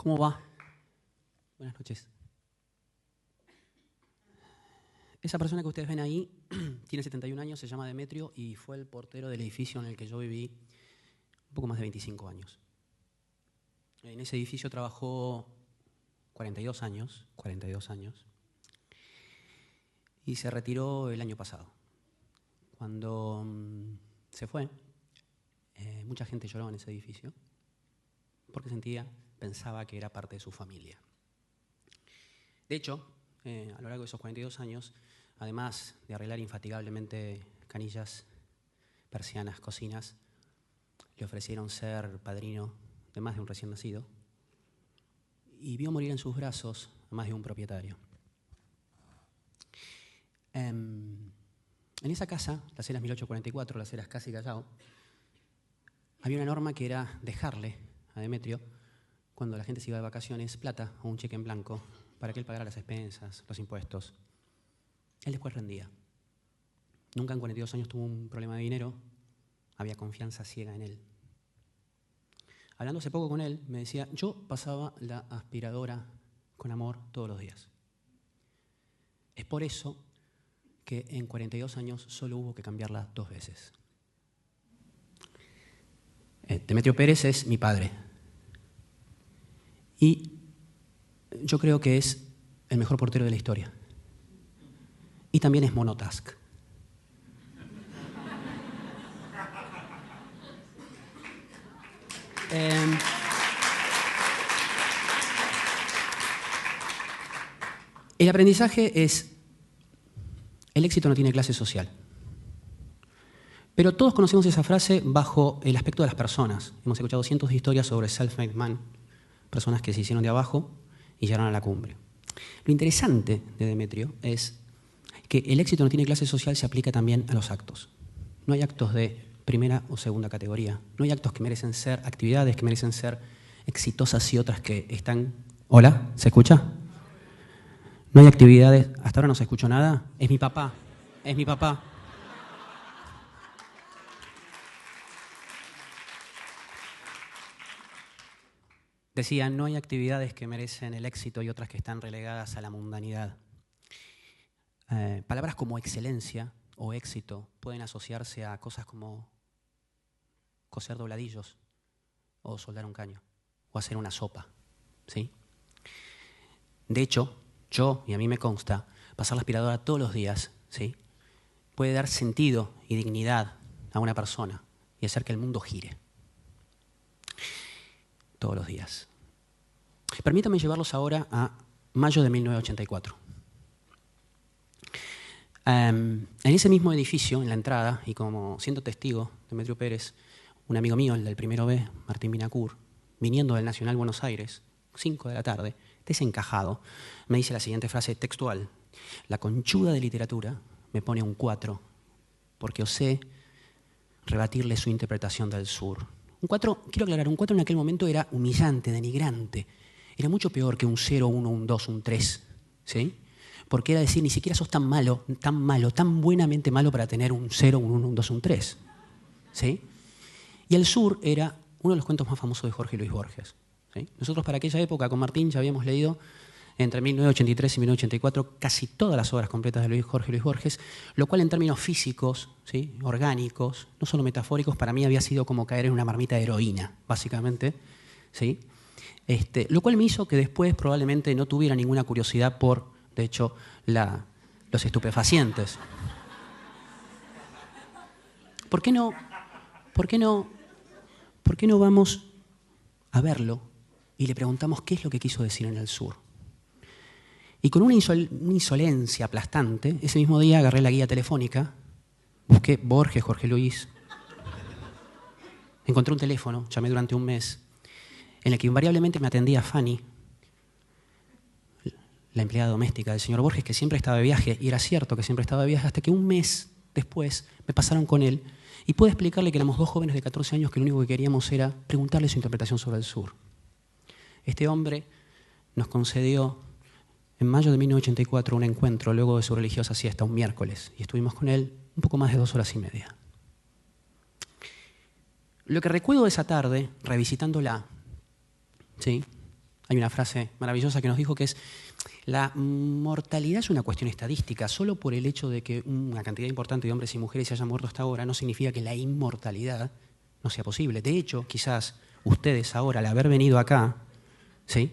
¿Cómo va? Buenas noches. Esa persona que ustedes ven ahí tiene 71 años, se llama Demetrio y fue el portero del edificio en el que yo viví un poco más de 25 años. En ese edificio trabajó 42 años, y se retiró el año pasado. Cuando se fue, mucha gente lloró en ese edificio porque pensaba que era parte de su familia. De hecho, a lo largo de esos 42 años, además de arreglar infatigablemente canillas, persianas, cocinas, le ofrecieron ser padrino de más de un recién nacido y vio morir en sus brazos a más de un propietario. En esa casa, las Heras 1844, las Heras Casi Callao, había una norma que era dejarle a Demetrio, cuando la gente se iba de vacaciones, plata o un cheque en blanco para que él pagara las expensas, los impuestos. Él después rendía. Nunca en 42 años tuvo un problema de dinero, había confianza ciega en él. Hablando hace poco con él, me decía, yo pasaba la aspiradora con amor todos los días. Es por eso que en 42 años solo hubo que cambiarla 2 veces. Demetrio Pérez es mi padre. Y yo creo que es el mejor portero de la historia. Y también es monotask. El aprendizaje es, el éxito no tiene clase social. Pero todos conocemos esa frase bajo el aspecto de las personas. Hemos escuchado cientos de historias sobre self-made man, personas que se hicieron de abajo y llegaron a la cumbre. Lo interesante de Demetrio es que el éxito no tiene clase social, se aplica también a los actos. No hay actos de primera o segunda categoría. No hay actos que merecen ser, actividades que merecen ser exitosas y otras que están... ¿Hola? ¿Se escucha? No hay actividades... ¿Hasta ahora no se escuchó nada? Es mi papá. Es mi papá. Decía, no hay actividades que merecen el éxito y otras que están relegadas a la mundanidad. Palabras como excelencia o éxito pueden asociarse a cosas como coser dobladillos o soldar un caño o hacer una sopa, ¿sí? De hecho, yo, y a mí me consta, pasar la aspiradora todos los días, ¿sí?, puede dar sentido y dignidad a una persona y hacer que el mundo gire. Todos los días. Permítanme llevarlos ahora a mayo de 1984. En ese mismo edificio, en la entrada, y como siendo testigo de Demetrio Pérez, un amigo mío, el del primero B, Martín Binacur, viniendo del Nacional Buenos Aires, 5 de la tarde, desencajado, me dice la siguiente frase textual: la conchuda de literatura me pone un 4 porque osé rebatirle su interpretación del sur. Un 4, quiero aclarar, un 4 en aquel momento era humillante, denigrante. Era mucho peor que un 0, 1, un 2, un 3, ¿sí? Porque era decir, ni siquiera sos tan malo, tan buenamente malo para tener un 0, un 1, un 2, un 3, ¿sí? Y el sur era uno de los cuentos más famosos de Jorge Luis Borges, ¿sí? Nosotros para aquella época con Martín ya habíamos leído entre 1983 y 1984 casi todas las obras completas de Jorge Luis Borges, lo cual en términos físicos, ¿sí?, orgánicos, no solo metafóricos, para mí había sido como caer en una marmita de heroína, básicamente, ¿sí? Lo cual me hizo que después probablemente no tuviera ninguna curiosidad por, de hecho, los estupefacientes. ¿Por qué no vamos a verlo y le preguntamos qué es lo que quiso decir en el sur? Y con una insolencia aplastante, ese mismo día agarré la guía telefónica, busqué Borges, Jorge Luis, encontré un teléfono, llamé durante un mes, en el que invariablemente me atendía Fanny, la empleada doméstica del señor Borges, que siempre estaba de viaje, y era cierto que siempre estaba de viaje, hasta que un mes después me pasaron con él y pude explicarle que éramos 2 jóvenes de 14 años que lo único que queríamos era preguntarle su interpretación sobre el sur. Este hombre nos concedió en mayo de 1984 un encuentro luego de su religiosa siesta, un miércoles, y estuvimos con él un poco más de 2 horas y media. Lo que recuerdo de esa tarde, revisitándola, ¿sí?, Hay una frase maravillosa que nos dijo que es: la mortalidad es una cuestión estadística. Solo por el hecho de que una cantidad importante de hombres y mujeres se hayan muerto hasta ahora no significa que la inmortalidad no sea posible. De hecho, quizás ustedes ahora, al haber venido acá, ¿sí?,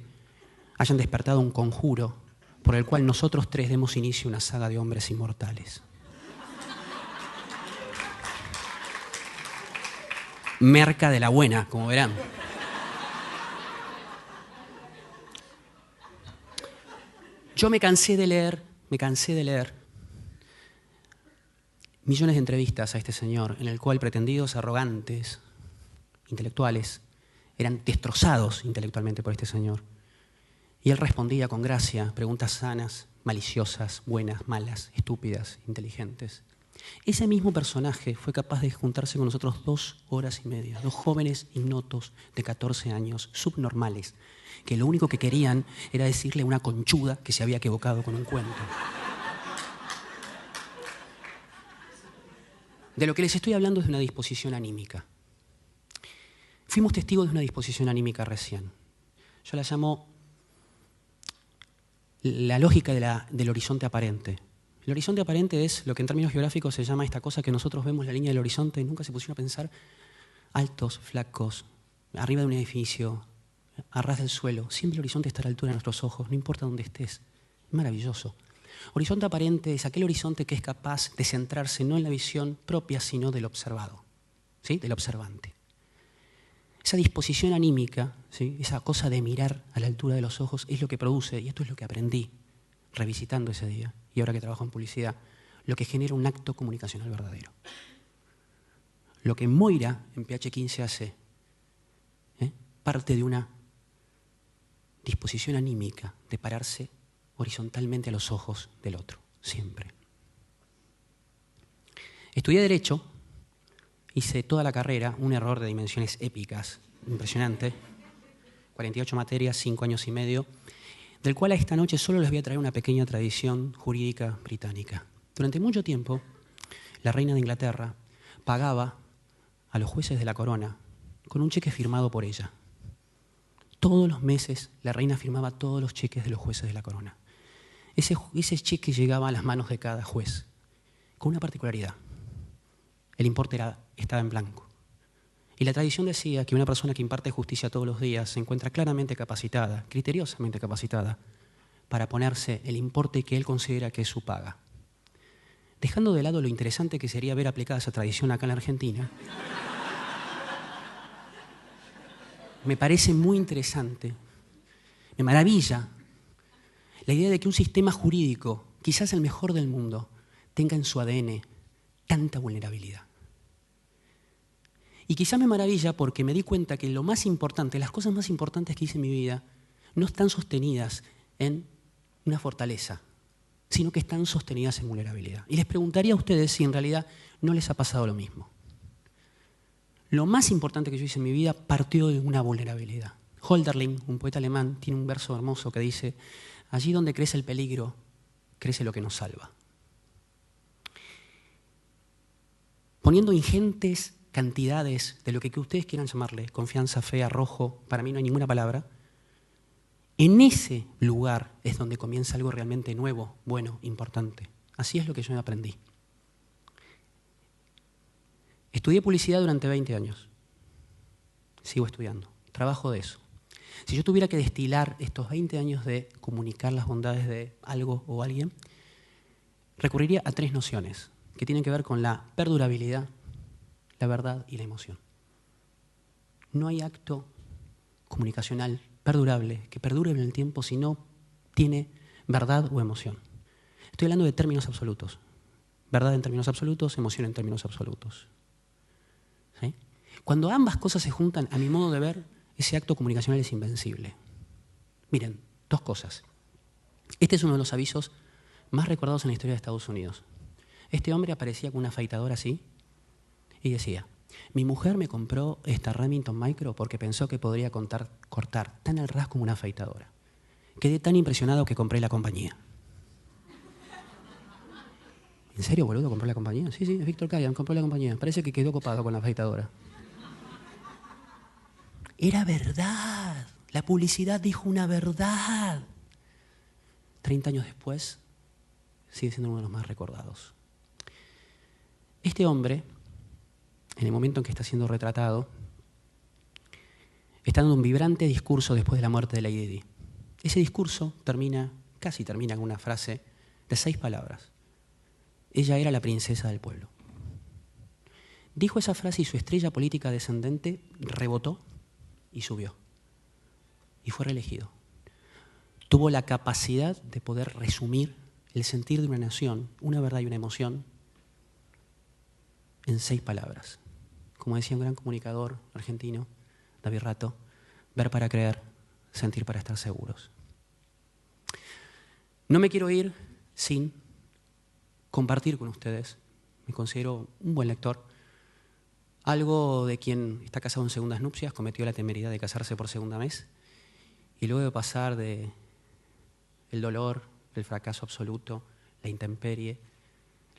hayan despertado un conjuro por el cual nosotros tres demos inicio a una saga de hombres inmortales. Merca de la buena, como verán. Yo me cansé de leer millones de entrevistas a este señor, en el cual pretendidos arrogantes, intelectuales, eran destrozados intelectualmente por este señor. Y él respondía con gracia, preguntas sanas, maliciosas, buenas, malas, estúpidas, inteligentes. Ese mismo personaje fue capaz de juntarse con nosotros 2 horas y media, 2 jóvenes ignotos de 14 años, subnormales, que lo único que querían era decirle a una conchuda que se había equivocado con un cuento. De lo que les estoy hablando es de una disposición anímica. Fuimos testigos de una disposición anímica recién. Yo la llamo la lógica del horizonte aparente. El horizonte aparente es lo que en términos geográficos se llama esta cosa que nosotros vemos, la línea del horizonte, y nunca se pusieron a pensar: altos, flacos, arriba de un edificio, a ras del suelo. Siempre el horizonte está a la altura de nuestros ojos, no importa dónde estés. Es maravilloso. Horizonte aparente es aquel horizonte que es capaz de centrarse no en la visión propia, sino del observado, ¿sí?, del observante. Esa disposición anímica, ¿sí?, esa cosa de mirar a la altura de los ojos, es lo que produce, y esto es lo que aprendí revisitando ese día, y ahora que trabajo en publicidad, lo que genera un acto comunicacional verdadero. Lo que Moira en PH15 hace, parte de una disposición anímica de pararse horizontalmente a los ojos del otro, siempre. Estudié Derecho, hice toda la carrera, un error de dimensiones épicas, impresionante, 48 materias, 5 años y medio, del cual a esta noche solo les voy a traer una pequeña tradición jurídica británica. Durante mucho tiempo, la reina de Inglaterra pagaba a los jueces de la corona con un cheque firmado por ella. Todos los meses la reina firmaba todos los cheques de los jueces de la corona. Ese cheque llegaba a las manos de cada juez, con una particularidad: el importe estaba en blanco. Y la tradición decía que una persona que imparte justicia todos los días se encuentra claramente capacitada, criteriosamente capacitada, para ponerse el importe que él considera que es su paga. Dejando de lado lo interesante que sería ver aplicada esa tradición acá en la Argentina, me parece muy interesante, me maravilla la idea de que un sistema jurídico, quizás el mejor del mundo, tenga en su ADN tanta vulnerabilidad. Y quizá me maravilla porque me di cuenta que lo más importante, las cosas más importantes que hice en mi vida, no están sostenidas en una fortaleza, sino que están sostenidas en vulnerabilidad. Y les preguntaría a ustedes si en realidad no les ha pasado lo mismo. Lo más importante que yo hice en mi vida partió de una vulnerabilidad. Hölderlin, un poeta alemán, tiene un verso hermoso que dice: allí donde crece el peligro, crece lo que nos salva. Poniendo ingentes cantidades de lo que ustedes quieran llamarle, confianza, fe, arrojo, para mí no hay ninguna palabra, en ese lugar es donde comienza algo realmente nuevo, bueno, importante. Así es lo que yo aprendí. Estudié publicidad durante 20 años. Sigo estudiando. Trabajo de eso. Si yo tuviera que destilar estos 20 años de comunicar las bondades de algo o alguien, recurriría a 3 nociones que tienen que ver con la perdurabilidad, la verdad y la emoción. No hay acto comunicacional perdurable que perdure en el tiempo si no tiene verdad o emoción. Estoy hablando de términos absolutos. Verdad en términos absolutos, emoción en términos absolutos. ¿Sí? Cuando ambas cosas se juntan, a mi modo de ver, ese acto comunicacional es invencible. Miren, 2 cosas. Este es uno de los avisos más recordados en la historia de Estados Unidos. Este hombre aparecía con una afeitadora así y decía: mi mujer me compró esta Remington Micro porque pensó que podría cortar tan al ras como una afeitadora. Quedé tan impresionado que compré la compañía. ¿En serio, boludo, compró la compañía? Sí, es Víctor Kayan, compró la compañía. Parece que quedó copado con la afeitadora. Era verdad. La publicidad dijo una verdad. 30 años después, sigue siendo uno de los más recordados. Este hombre, en el momento en que está siendo retratado, está dando un vibrante discurso después de la muerte de Lady Di. Ese discurso casi termina con una frase de 6 palabras. Ella era la princesa del pueblo. Dijo esa frase y su estrella política descendente rebotó y subió. Y fue reelegido. Tuvo la capacidad de poder resumir el sentir de una nación, una verdad y una emoción, en 6 palabras. Como decía un gran comunicador argentino, David Rato, ver para creer, sentir para estar seguros. No me quiero ir sin compartir con ustedes, me considero un buen lector, algo de quien está casado en segundas nupcias, cometió la temeridad de casarse por segunda vez, y luego de pasar de el dolor, el fracaso absoluto, la intemperie,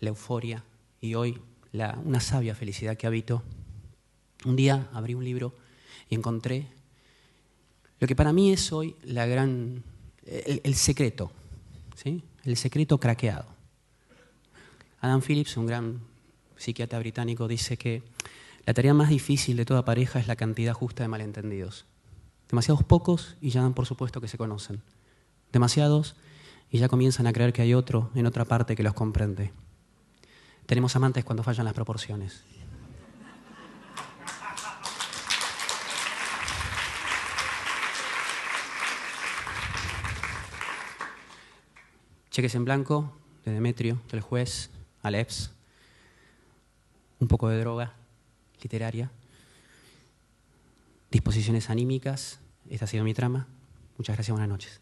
la euforia y hoy una sabia felicidad que habito, un día abrí un libro y encontré lo que para mí es hoy el secreto, ¿sí? El secreto craqueado. Adam Phillips, un gran psiquiatra británico, dice que la tarea más difícil de toda pareja es la cantidad justa de malentendidos. Demasiados pocos y ya dan por supuesto que se conocen. Demasiados y ya comienzan a creer que hay otro en otra parte que los comprende. Tenemos amantes cuando fallan las proporciones. Cheques en blanco de Demetrio, del juez, Aleps, un poco de droga literaria, disposiciones anímicas. Esta ha sido mi trama. Muchas gracias, buenas noches.